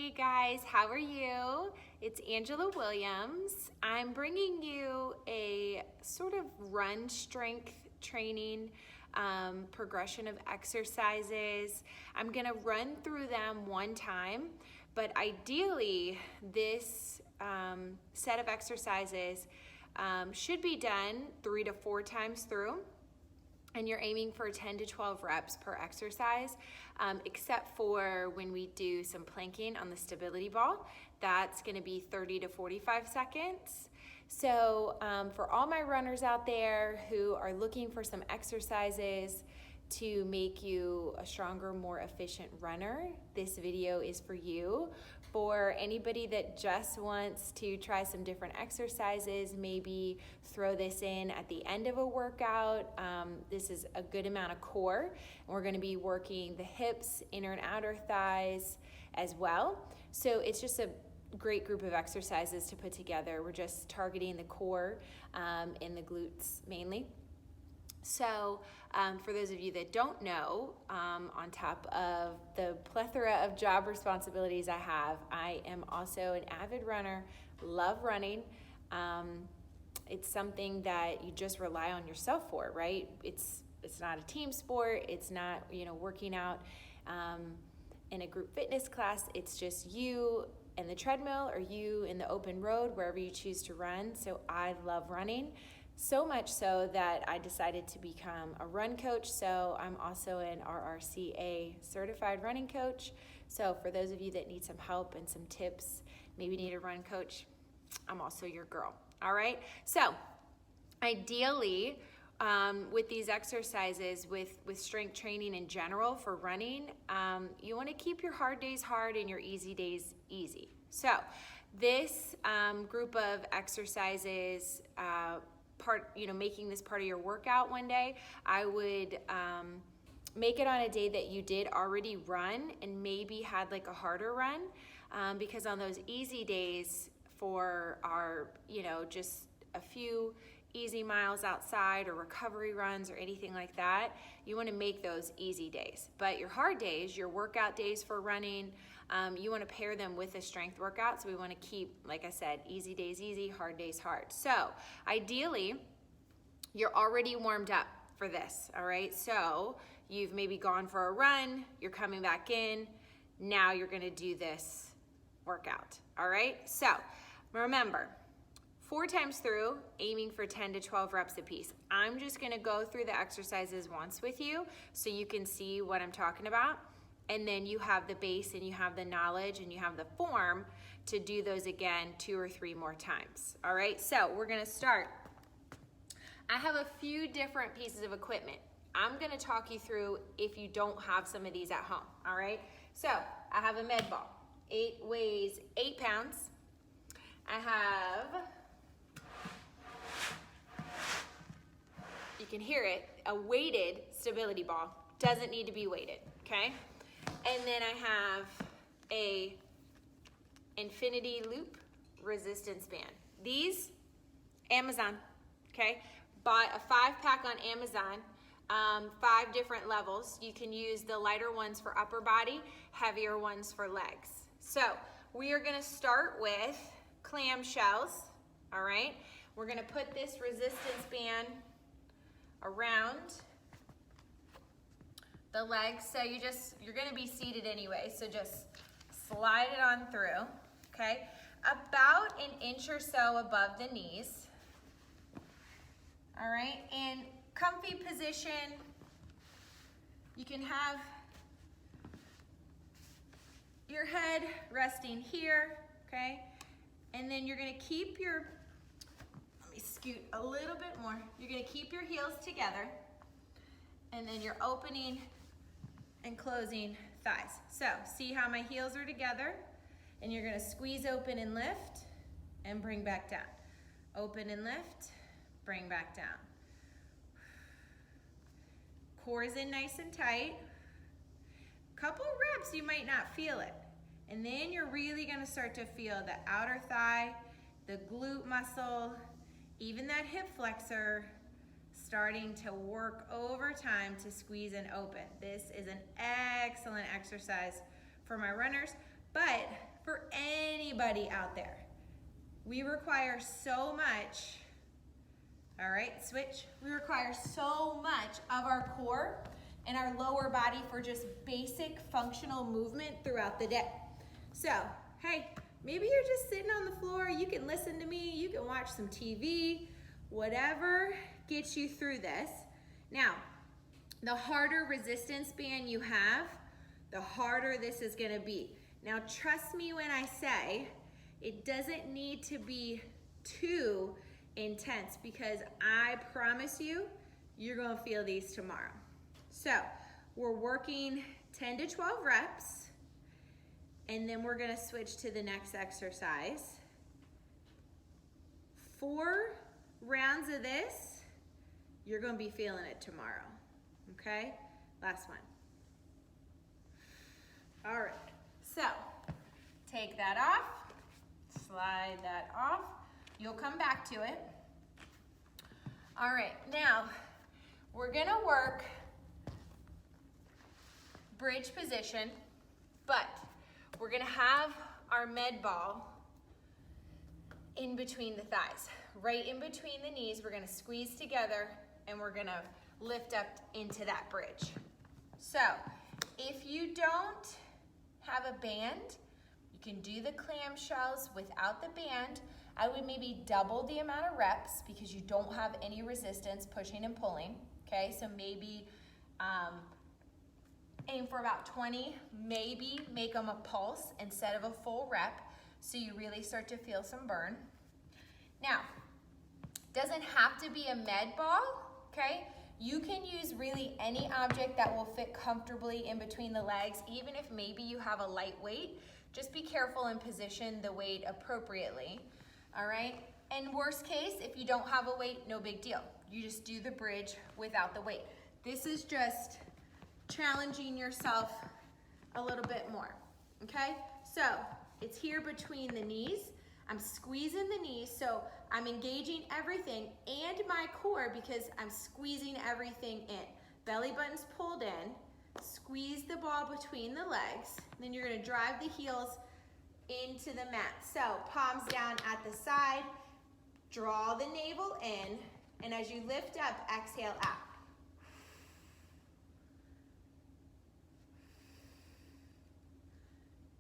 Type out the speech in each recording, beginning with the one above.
Hey guys, how are you? It's Angela Williams. I'm bringing you a sort of run strength training progression of exercises. I'm gonna run through them one time, but ideally this set of exercises should be done 3 to 4 times through. And you're aiming for 10 to 12 reps per exercise, except for when we do some planking on the stability ball. That's gonna be 30 to 45 seconds. So for all my runners out there who are looking for some exercises to make you a stronger, more efficient runner, this video is for you. For anybody that just wants to try some different exercises, maybe throw this in at the end of a workout. This is a good amount of core, and we're gonna be working the hips, inner and outer thighs as well. So it's just a great group of exercises to put together. We're just targeting the core and the glutes mainly. So for those of you that don't know, on top of the plethora of job responsibilities I have, I am also an avid runner, love running. It's something that you just rely on yourself for, right? It's not a team sport. It's not, working out in a group fitness class. It's just you and the treadmill or you in the open road, wherever you choose to run. So I love running. So much so that I decided to become a run coach. So I'm also an RRCA certified running coach. So for those of you that need some help and some tips, maybe need a run coach, I'm also your girl. All right. So ideally, with these exercises, with strength training in general for running, you want to keep your hard days hard and your easy days easy. So this group of exercises, making this part of your workout one day, I would make it on a day that you did already run and maybe had like a harder run, because on those easy days for our, just a few easy miles outside or recovery runs or anything like that, you want to make those easy days. But your hard days, your workout days for running, you want to pair them with a strength workout. So we want to keep, like I said, easy days easy, hard days hard. So ideally, you're already warmed up for this, all right? So you've maybe gone for a run, you're coming back in, now you're going to do this workout, all right? So remember, 4 times through, aiming for 10 to 12 reps a piece. I'm just gonna go through the exercises once with you so you can see what I'm talking about. And then you have the base and you have the knowledge and you have the form to do those again 2 or 3 more times. All right, so we're gonna start. I have a few different pieces of equipment. I'm gonna talk you through if you don't have some of these at home, all right? So I have a med ball. It weighs 8 pounds. I have, you can hear it, a weighted stability ball. Doesn't need to be weighted, okay? And then I have a infinity loop resistance band. These, Amazon, okay? Bought a 5-pack on Amazon, 5 different levels. You can use the lighter ones for upper body, heavier ones for legs. So we are gonna start with clamshells, all right? We're gonna put this resistance band around the legs. So you're gonna be seated anyway, so just slide it on through, okay? About an inch or so above the knees, all right? In comfy position, you can have your head resting here, okay? And then you're gonna keep your, let me scoot a little bit more. You're gonna keep your heels together, and then you're opening and closing thighs. So see how my heels are together, and you're gonna squeeze open and lift, and bring back down. Open and lift, bring back down. Core is in nice and tight. Couple reps, you might not feel it. And then you're really gonna start to feel the outer thigh, the glute muscle, even that hip flexor starting to work over time to squeeze and open. This is an excellent exercise for my runners, but for anybody out there. We require so much, all right, switch. We require so much of our core and our lower body for just basic functional movement throughout the day. So, hey, maybe you're just sitting on the floor, you can listen to me, you can watch some TV, whatever gets you through this. Now, the harder resistance band you have, the harder this is gonna be. Now, trust me when I say, it doesn't need to be too intense because I promise you, you're gonna feel these tomorrow. So, we're working 10 to 12 reps, and then we're gonna switch to the next exercise. 4 rounds of this, you're gonna be feeling it tomorrow, okay? Last one. All right, so take that off, slide that off. You'll come back to it. All right, now we're gonna work bridge position, but we're gonna have our med ball in between the thighs. Right in between the knees, we're gonna squeeze together and we're gonna lift up into that bridge. So, if you don't have a band, you can do the clamshells without the band. I would maybe double the amount of reps because you don't have any resistance pushing and pulling, okay? So maybe aim for about 20, maybe make them a pulse instead of a full rep so you really start to feel some burn. Now, doesn't have to be a med ball, okay? You can use really any object that will fit comfortably in between the legs, even if maybe you have a light weight. Just be careful and position the weight appropriately, all right? And worst case, if you don't have a weight, no big deal. You just do the bridge without the weight. This is just challenging yourself a little bit more, okay? So it's here between the knees. I'm squeezing the knees, so I'm engaging everything and my core because I'm squeezing everything in. Belly button's pulled in, squeeze the ball between the legs, then you're gonna drive the heels into the mat. So palms down at the side, draw the navel in, and as you lift up, exhale out.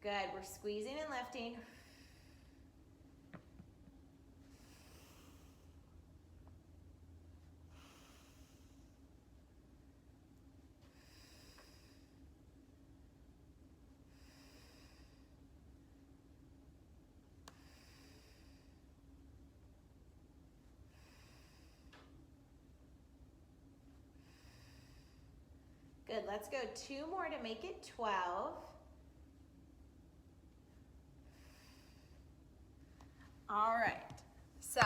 Good, we're squeezing and lifting. Good, let's go 2 more to make it 12. All right, so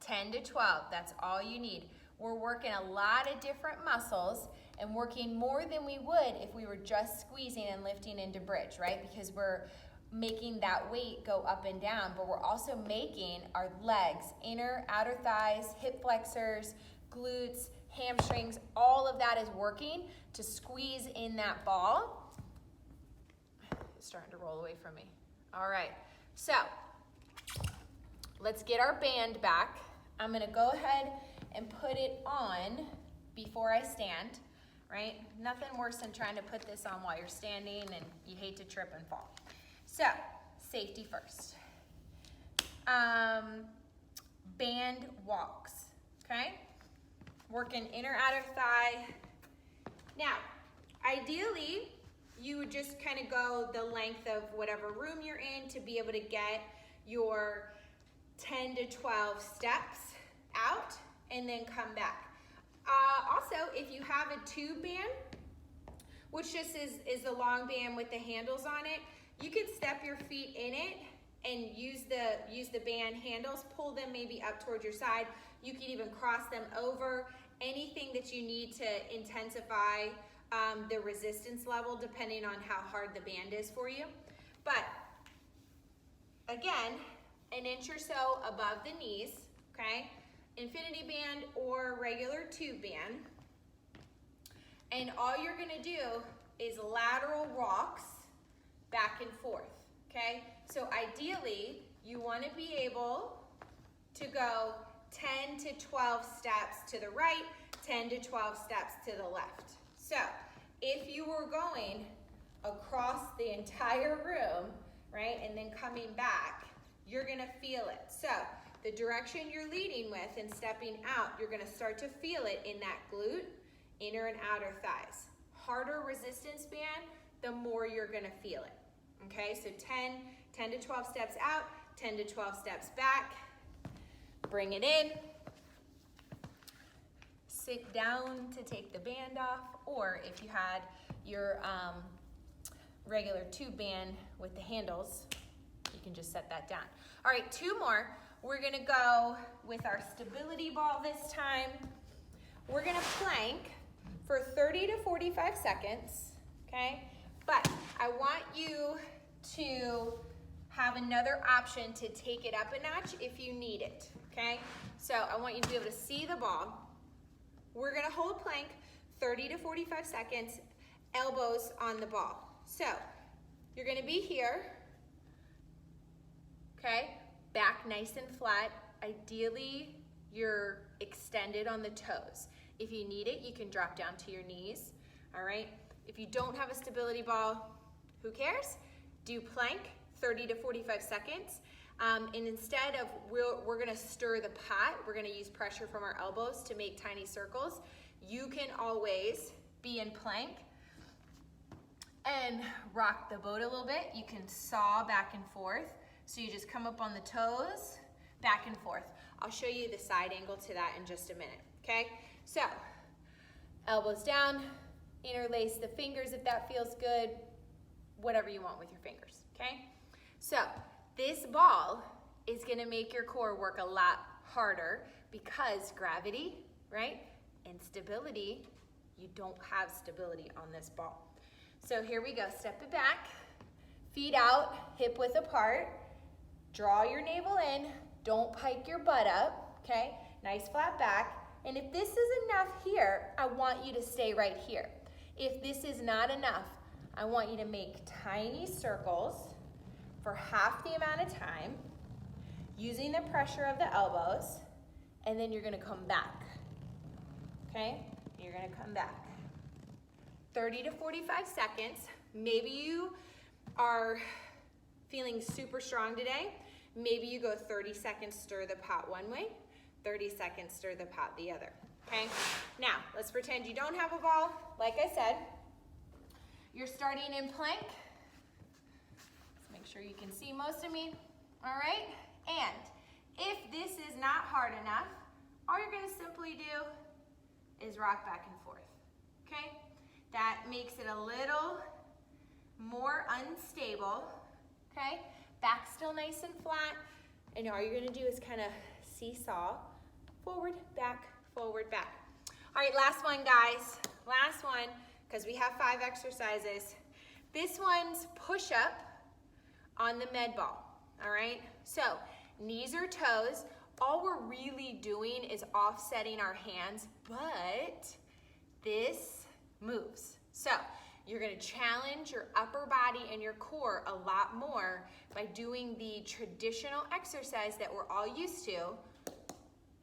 10 to 12, that's all you need. We're working a lot of different muscles and working more than we would if we were just squeezing and lifting into bridge, right? Because we're making that weight go up and down, but we're also making our legs, inner, outer thighs, hip flexors, glutes, hamstrings, all of that is working to squeeze in that ball. It's starting to roll away from me. All right, so let's get our band back. I'm gonna go ahead and put it on before I stand, right? Nothing worse than trying to put this on while you're standing and you hate to trip and fall. So, safety first. Band walks, okay? Working inner, outer thigh. Now, ideally, you would just kind of go the length of whatever room you're in to be able to get your 10 to 12 steps out and then come back. Also, if you have a tube band, which just is the long band with the handles on it, you can step your feet in it and use the band handles, pull them maybe up towards your side. You can even cross them over. Anything that you need to intensify the resistance level depending on how hard the band is for you. But again, an inch or so above the knees, okay? Infinity band or regular tube band. And all you're gonna do is lateral rocks back and forth, okay? So ideally, you want to be able to go 10 to 12 steps to the right, 10 to 12 steps to the left. So if you were going across the entire room, right, and then coming back, you're gonna feel it. So the direction you're leading with and stepping out, you're gonna start to feel it in that glute, inner and outer thighs. Harder resistance band, the more you're gonna feel it. Okay, so 10 to 12 steps out, 10 to 12 steps back. Bring it in. Sit down to take the band off, or if you had your regular tube band with the handles, you can just set that down. All right, 2 more. We're gonna go with our stability ball this time. We're gonna plank for 30 to 45 seconds, okay? But I want you to have another option to take it up a notch if you need it, okay? So I want you to be able to see the ball. We're gonna hold plank 30 to 45 seconds, elbows on the ball. So you're gonna be here, okay? Back nice and flat. Ideally, you're extended on the toes. If you need it, you can drop down to your knees, all right? If you don't have a stability ball, who cares? Do plank 30 to 45 seconds. And instead of, we're gonna stir the pot, we're gonna use pressure from our elbows to make tiny circles. You can always be in plank and rock the boat a little bit. You can saw back and forth. So you just come up on the toes, back and forth. I'll show you the side angle to that in just a minute, okay? So, elbows down, interlace the fingers if that feels good, whatever you want with your fingers, okay? So, this ball is gonna make your core work a lot harder because gravity, right? And stability, you don't have stability on this ball. So here we go, step it back, feet out, hip width apart, draw your navel in, don't pike your butt up, okay? Nice flat back. And if this is enough here, I want you to stay right here. If this is not enough, I want you to make tiny circles for half the amount of time, using the pressure of the elbows, and then you're gonna come back, okay? You're gonna come back. 30 to 45 seconds. Maybe you are feeling super strong today. Maybe you go 30 seconds, stir the pot one way, 30 seconds, stir the pot the other, okay? Now, let's pretend you don't have a ball. Like I said, you're starting in plank. Let's make sure you can see most of me, all right? And if this is not hard enough, all you're gonna simply do is rock back and forth, okay? That makes it a little more unstable, okay? Back still nice and flat, and all you're gonna do is kind of seesaw, forward, back, forward, back. All right, last one, guys. Last one, because we have 5 exercises. This one's push-up on the med ball, all right? So, knees or toes, all we're really doing is offsetting our hands, but this moves. So, you're gonna challenge your upper body and your core a lot more by doing the traditional exercise that we're all used to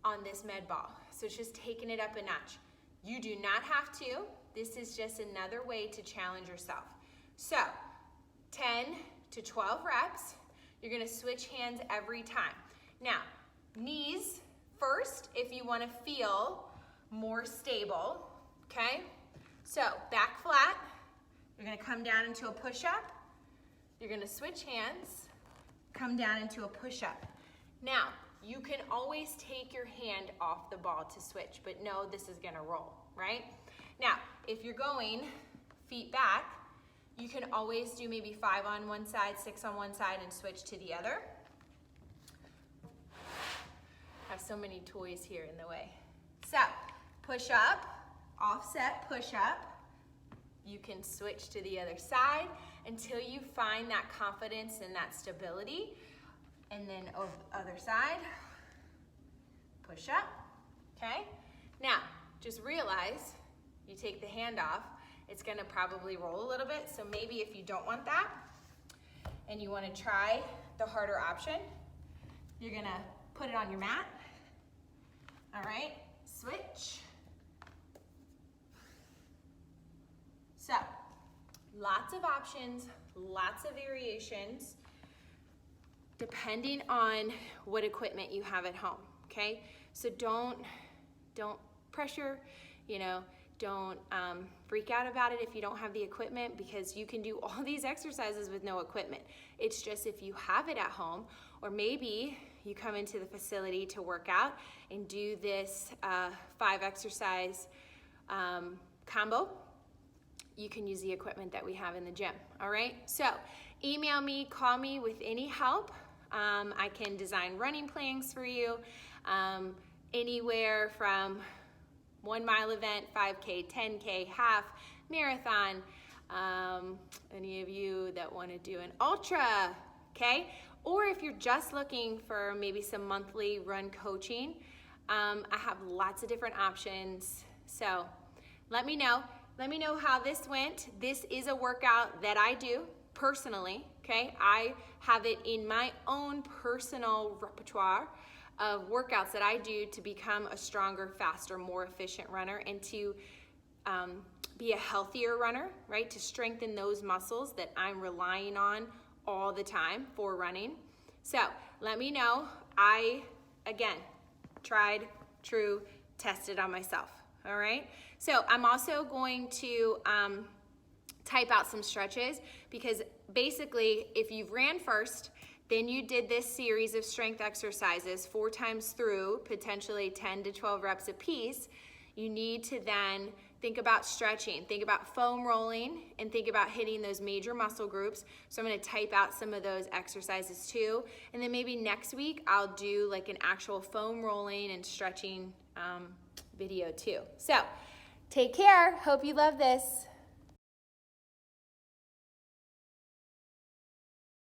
on this med ball. So it's just taking it up a notch. You do not have to. This is just another way to challenge yourself. So 10 to 12 reps. You're gonna switch hands every time. Now, knees first if you wanna feel more stable, okay? So back flat. You're gonna come down into a push-up. You're gonna switch hands, come down into a push-up. Now, you can always take your hand off the ball to switch, but no, this is gonna roll, right? Now, if you're going feet back, you can always do maybe 5 on one side, 6 on one side, and switch to the other. I have so many toys here in the way. So, push up, offset, push up. You can switch to the other side until you find that confidence and that stability. And then over the other side, push up, okay? Now, just realize you take the hand off, it's gonna probably roll a little bit, so maybe if you don't want that, and you want to try the harder option, you're going to put it on your mat. All right, switch. So, lots of options, lots of variations, depending on what equipment you have at home, okay? So don't pressure, don't freak out about it if you don't have the equipment, because you can do all these exercises with no equipment. It's just if you have it at home, or maybe you come into the facility to work out and do this 5 exercise combo, you can use the equipment that we have in the gym, all right? So email me, call me with any help. I can design running plans for you, anywhere from 1 mile event, 5K, 10K, half, marathon, any of you that want to do an ultra, okay? Or if you're just looking for maybe some monthly run coaching, I have lots of different options. So let me know. Let me know how this went. This is a workout that I do personally, okay? I have it in my own personal repertoire of workouts that I do to become a stronger, faster, more efficient runner, and to be a healthier runner, right? To strengthen those muscles that I'm relying on all the time for running. So let me know. I, again, tried, true, tested on myself, all right? So I'm also going to type out some stretches, because basically if you've ran first, then you did this series of strength exercises 4 times through, potentially 10 to 12 reps a piece, you need to then think about stretching, think about foam rolling, and think about hitting those major muscle groups. So I'm gonna type out some of those exercises too. And then maybe next week I'll do like an actual foam rolling and stretching video too. So take care, hope you love this.